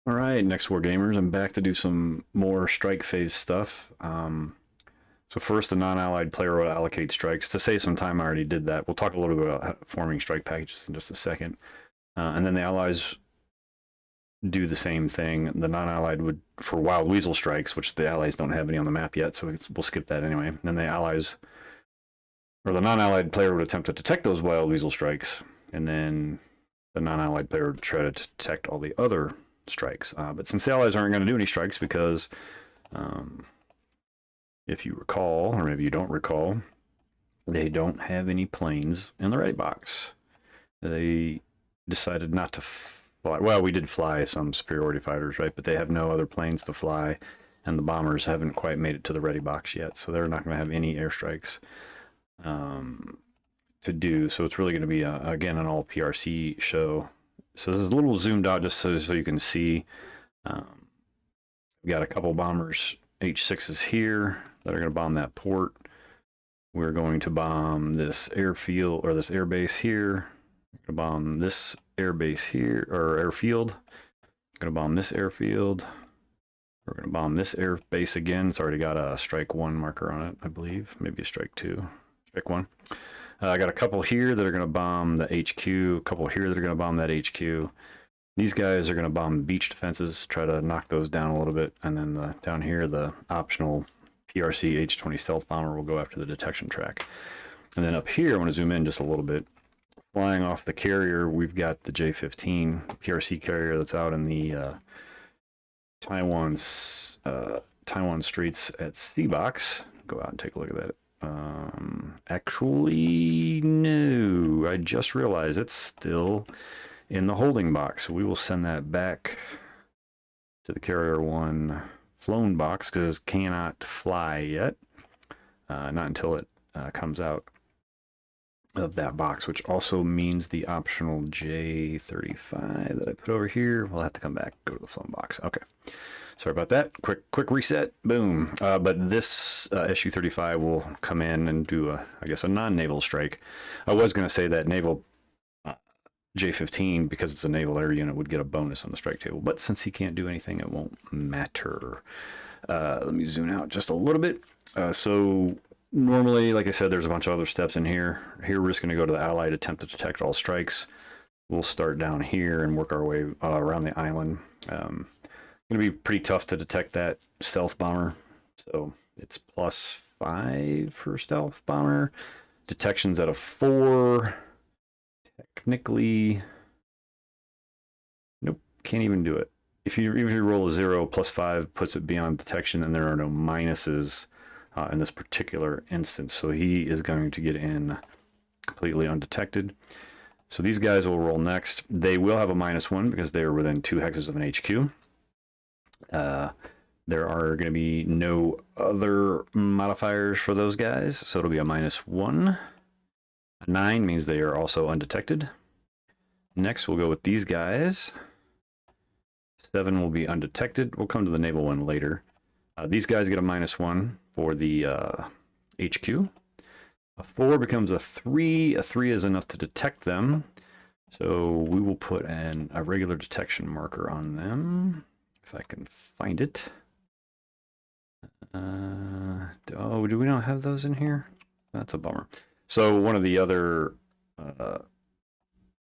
All right, next War Gamers, I'm back to do some more strike phase stuff. So first, the non-allied player will allocate strikes. To save some time, I already did that. We'll talk a little bit about forming strike packages in just a second. And then the allies do the same thing. The non-allied would, for wild weasel strikes, which the allies don't have any on the map yet, so we'll skip that anyway. And then the allies, or the non-allied player would attempt to detect those wild weasel strikes, and then the non-allied player would try to detect all the other strikes. But since the allies aren't going to do any strikes because if you recall, or maybe you don't recall, they don't have any planes in the ready box. They decided not to fly. Well, we did fly some superiority fighters, right? But they have no other planes to fly, and the bombers haven't quite made it to the ready box yet, so they're not going to have any airstrikes to do. So it's really going to be, again, an all PRC show. So this is a little zoomed out just so you can see. We got a couple bombers, H6s here, that are going to bomb that port. We're going to bomb this airfield, or this airbase here. We're going to bomb this airbase here, or airfield. We're going to bomb this airfield. We're going to bomb this airbase again. It's already got a strike 1 marker on it, I believe. Maybe a strike 2. Strike 1. I got a couple here that are going to bomb the HQ. A couple here that are going to bomb that HQ. These guys are going to bomb beach defenses, try to knock those down a little bit. And then down here, the optional PRC H-20 stealth bomber will go after the detection track. And then up here, I want to zoom in just a little bit. Flying off the carrier, we've got the J-15 PRC carrier that's out in the Taiwan streets at Seabox. Go out and take a look at that. Actually, no. I just realized it's still in the holding box. So we will send that back to the Carrier 1 flown box because it cannot fly yet. Not until it comes out of that box, which also means the optional J35 that I put over here will have to come back, go to the flown box. Okay. Sorry about that. Quick reset. Boom. But this SU-35 will come in and do, I guess, a non-naval strike. I was going to say that naval J-15, because it's a naval air unit, would get a bonus on the strike table. But since he can't do anything, it won't matter. Let me zoom out just a little bit. So normally, like I said, there's a bunch of other steps in here. Here we're just going to go to the Allied attempt to detect all strikes. We'll start down here and work our way around the island. Going to be pretty tough to detect that stealth bomber. So it's +5 for stealth bomber. Detection's at a 4. Technically, nope, can't even do it. If you roll a 0, +5 puts it beyond detection, and there are no minuses in this particular instance. So he is going to get in completely undetected. So these guys will roll next. They will have a -1 because they are within 2 hexes of an HQ. There are going to be no other modifiers for those guys, so it'll be a -1. A 9 means they are also undetected. Next, we'll go with these guys. 7 will be undetected. We'll come to the naval one later. These guys get a -1 for the HQ. A 4 becomes a 3. A 3 is enough to detect them. So we will put a regular detection marker on them, if I can find it. Oh, do we not have those in here? That's a bummer. So one of the other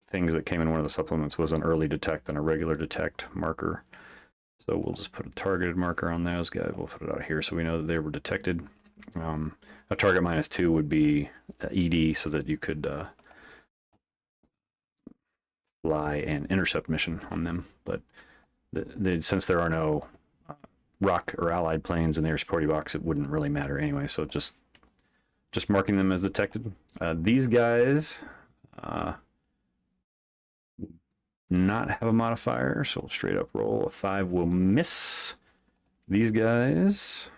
things that came in one of the supplements was an early detect and a regular detect marker. So we'll just put a targeted marker on those guys. We'll put it out here so we know that they were detected. A target -2 would be ED so that you could fly an intercept mission on them. But since there are no rock or allied planes in the air supporting box, it wouldn't really matter anyway. So just marking them as detected. These guys not have a modifier, so we'll straight up roll. A 5 will miss. These guys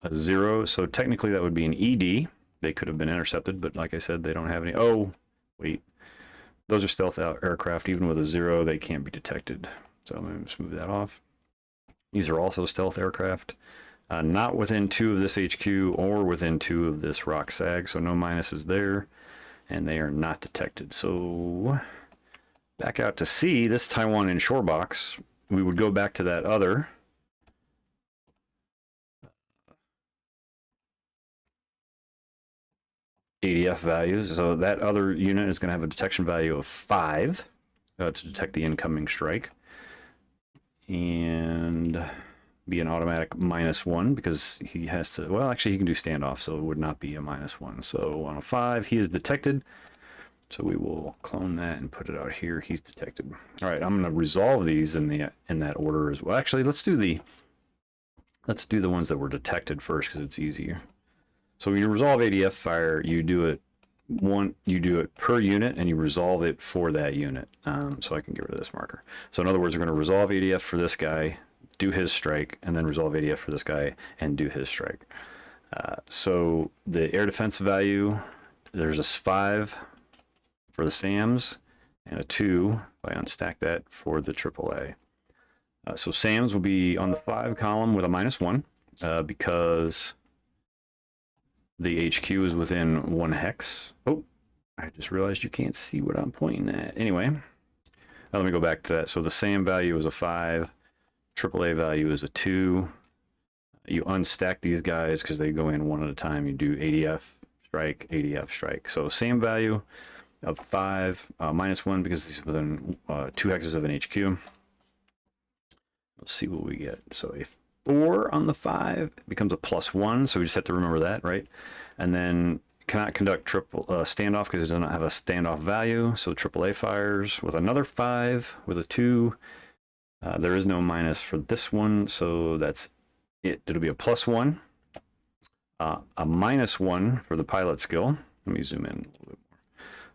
a 0, so technically that would be an ED. They could have been intercepted, but like I said, they don't have any. Oh, wait. Those are stealth aircraft. Even with a 0, they can't be detected. So I'm going to just move that off. These are also stealth aircraft. Not within 2 of this HQ or within 2 of this rock sag, so no minuses there. And they are not detected. So Back out to C, this Taiwan inshore box, we would go back to that other ADF values. So that other unit is going to have a detection value of 5 to detect the incoming strike. And be an automatic -1 because he has to, well, actually he can do standoff, so it would not be a -1. So on a 5, he is detected. So we will clone that and put it out here. He's detected. All right, I'm going to resolve these in that order as well. Actually, let's do the ones that were detected first because it's easier. So when you resolve ADF fire, you do it per unit and you resolve it for that unit. So I can get rid of this marker. So in other words, we're going to resolve ADF for this guy, do his strike, and then resolve ADF for this guy and do his strike. So the air defense value, there's a 5 for the SAMs and a 2 if I unstack that for the AAA. So SAMs will be on the 5 column with a -1 because the HQ is within 1 hex. Oh, I just realized you can't see what I'm pointing at. Anyway, let me go back to that. So the SAM value is a 5, AAA value is a 2. You unstack these guys because they go in one at a time. You do ADF strike, ADF strike. So SAM value of 5, -1 because he's within 2 hexes of an HQ. Let's see what we get. So a 4 on the 5 becomes a +1, so we just have to remember that, right? And then cannot conduct standoff because it does not have a standoff value, so AAA fires with another 5 with a 2. There is no minus for this one, so that's it. It'll be a +1, a -1 for the pilot skill. Let me zoom in a little bit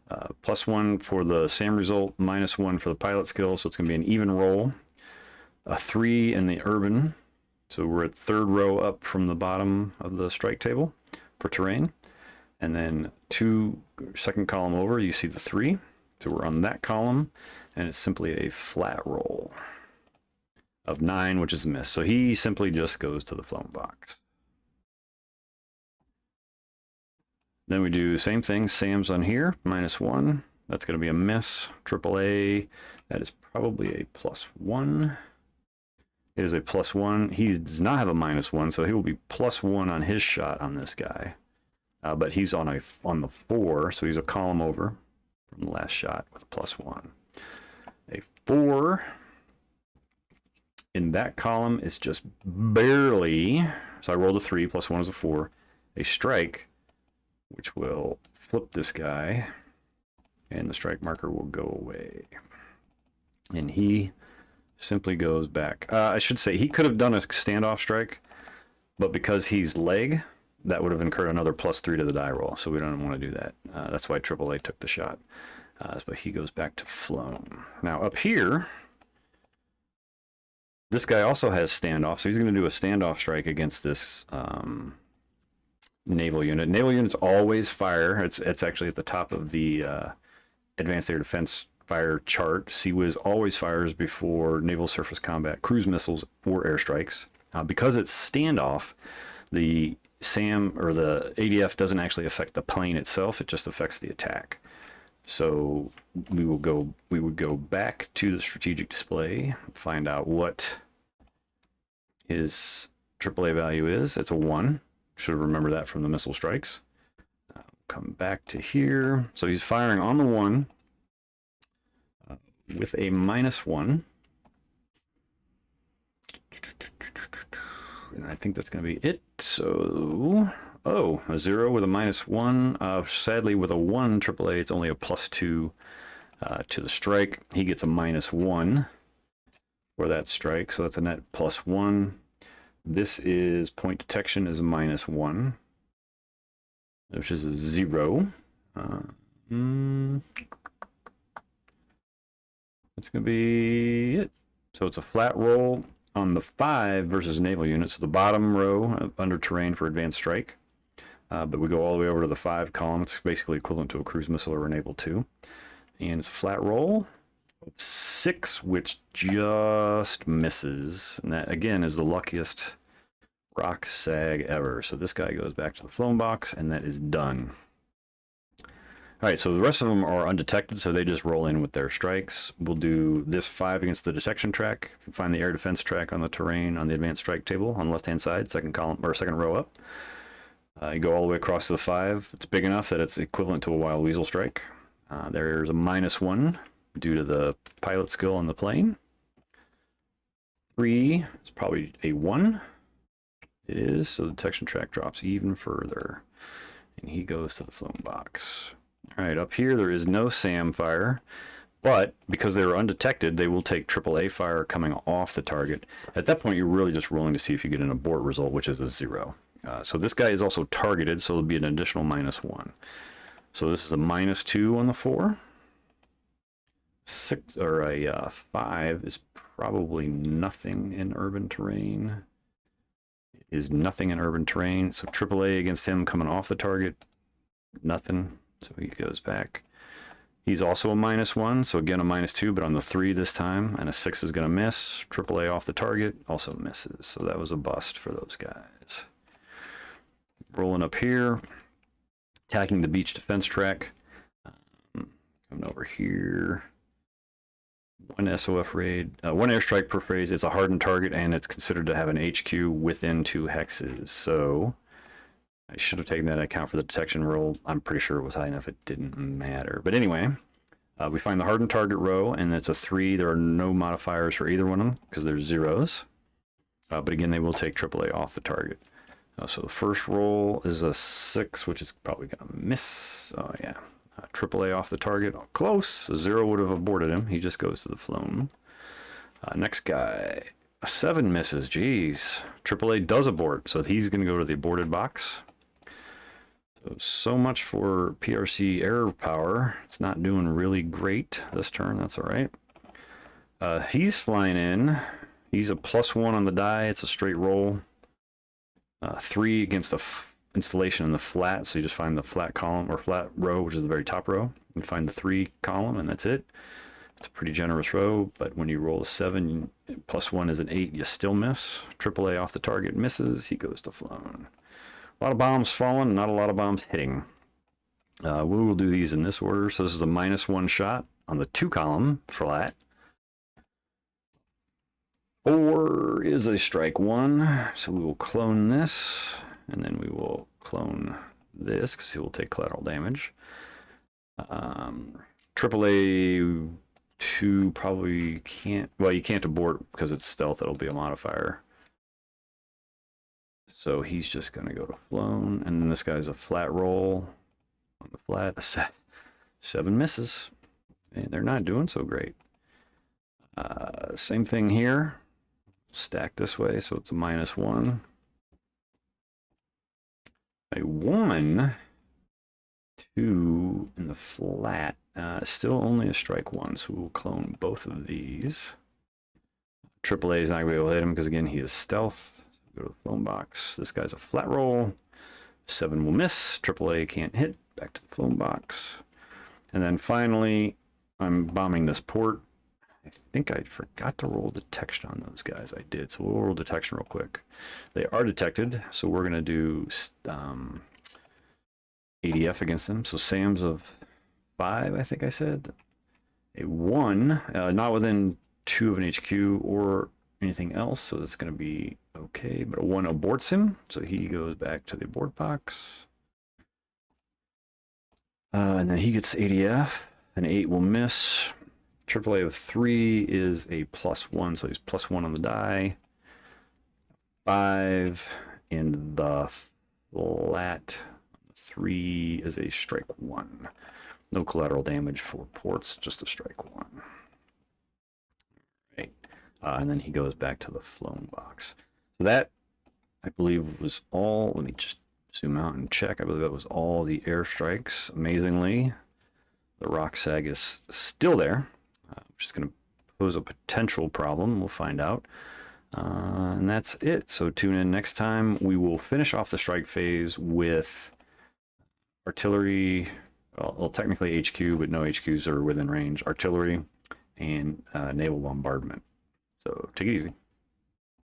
more. +1 for the SAM result, -1 for the pilot skill, so it's going to be an even roll. A 3 in the urban, so we're at 3rd row up from the bottom of the strike table for terrain. And then 2nd column over, you see the 3. So we're on that column, and it's simply a flat roll of 9, which is a miss. So he simply just goes to the flown box. Then we do same thing, SAMs on here, -1. That's going to be a miss. AAA, that is probably a +1. It is a +1. He does not have a -1, so he will be +1 on his shot on this guy. But he's on the 4, so he's a column over from the last shot with a +1. A 4 in that column is just barely, so I rolled a 3, +1 is a 4, a strike, which will flip this guy, and the strike marker will go away. And he simply goes back. I should say he could have done a standoff strike, but because he's leg, that would have incurred another +3 to the die roll, so we don't want to do that. That's why AAA took the shot. But he goes back to flown. Now up here, this guy also has standoff, so he's going to do a standoff strike against this naval unit. Naval units always fire. It's actually at the top of the advanced air defense fire chart. CWIS always fires before naval surface combat cruise missiles or airstrikes. Because it's standoff, the SAM or the ADF doesn't actually affect the plane itself, it just affects the attack. So we would go back to the strategic display, find out what his AAA value is. It's a 1. Should remember that from the missile strikes. Come back to here. So he's firing on the 1 with a -1. And I think that's going to be it. So, a 0 with a -1. Sadly, with a 1 AAA, it's only a +2 to the strike. He gets a -1 for that strike, so that's a net +1. This is point detection is a -1, which is a 0. That's going to be it. So it's a flat roll on the 5 versus naval units. So the bottom row under terrain for advanced strike. But we go all the way over to the 5 column. It's basically equivalent to a cruise missile or a naval 2. And it's a flat roll of 6, which just misses. And that, again, is the luckiest rock sag ever. So this guy goes back to the flown box, and that is done. All right, so the rest of them are undetected, so they just roll in with their strikes. We'll do this 5 against the detection track. Find the air defense track on the terrain on the advanced strike table on the left-hand side, second column or second row up. You go all the way across to the 5. It's big enough that it's equivalent to a wild weasel strike. There's a -1 due to the pilot skill on the plane. 3 is probably a 1. It is, so the detection track drops even further. And he goes to the flown box. All right, up here there is no SAM fire, but because they were undetected, they will take AAA fire coming off the target. At that point, you're really just rolling to see if you get an abort result, which is a 0. So this guy is also targeted, so it'll be an additional -1. So this is a -2 on the 4. 6 or a 5 is probably nothing in urban terrain. It is nothing in urban terrain. So AAA against him coming off the target, nothing. So he goes back. He's also a -1, so again a -2, but on the 3 this time, and a 6 is going to miss. AAA off the target also misses, so that was a bust for those guys. Rolling up here, attacking the beach defense track. Coming over here. 1 SOF raid, 1 airstrike per phase. It's a hardened target, and it's considered to have an HQ within 2 hexes, so I should have taken that into account for the detection roll. I'm pretty sure it was high enough it didn't matter. But anyway, we find the hardened target row, and it's a 3. There are no modifiers for either one of them because there's 0s. But again, they will take AAA off the target. So the first roll is a 6, which is probably going to miss. Oh, yeah. AAA off the target. Oh, close. A 0 would have aborted him. He just goes to the flown. Next guy. A 7 misses. Jeez. AAA does abort, so he's going to go to the aborted box. So much for PRC air power. It's not doing really great this turn. That's all right. He's flying in. He's a +1 on the die. It's a straight roll. 3 against the installation in the flat. So you just find the flat column or flat row, which is the very top row. You find the 3 column, and that's it. It's a pretty generous row, but when you roll a 7, +1 is an 8. You still miss. AAA off the target misses. He goes to flown. A lot of bombs falling, not a lot of bombs hitting. We will do these in this order. So this is a -1 shot on the 2 column flat. 4 is a strike 1. So we will clone this, and then we will clone this because he will take collateral damage. AAA 2 probably can't, well, you can't abort because it's stealth. It'll be a modifier. So he's just going to go to flown, and then this guy's a flat roll on the flat. 7 misses, and they're not doing so great. Same thing here. Stack this way, so it's a -1. A 1, 2 in the flat. Still only a strike 1, so we'll clone both of these. AAA is not going to be able to hit him because, again, he is stealth. Go to the flown box. This guy's a flat roll. 7 will miss. AAA can't hit. Back to the flown box. And then finally, I'm bombing this port. I think I forgot to roll detection on those guys. I did. So we'll roll detection real quick. They are detected. So we're going to do ADF against them. So SAMs of 5, I think I said. A 1, not within 2 of an HQ or anything else, so it's going to be okay, but a 1 aborts him, so he goes back to the abort box. And then he gets ADF. An 8 will miss. AAA of 3 is a +1, so he's +1 on the die. 5 in the flat. 3 is a strike 1. No collateral damage for ports, just a strike 1. Right. And then he goes back to the flown box. So that, I believe, was all. Let me just zoom out and check. I believe that was all the airstrikes. Amazingly, the rock sag is still there, which is going to pose a potential problem. We'll find out. And that's it. So tune in next time. We will finish off the strike phase with artillery. Well, technically HQ, but no HQs are within range. Artillery and naval bombardment. So take it easy.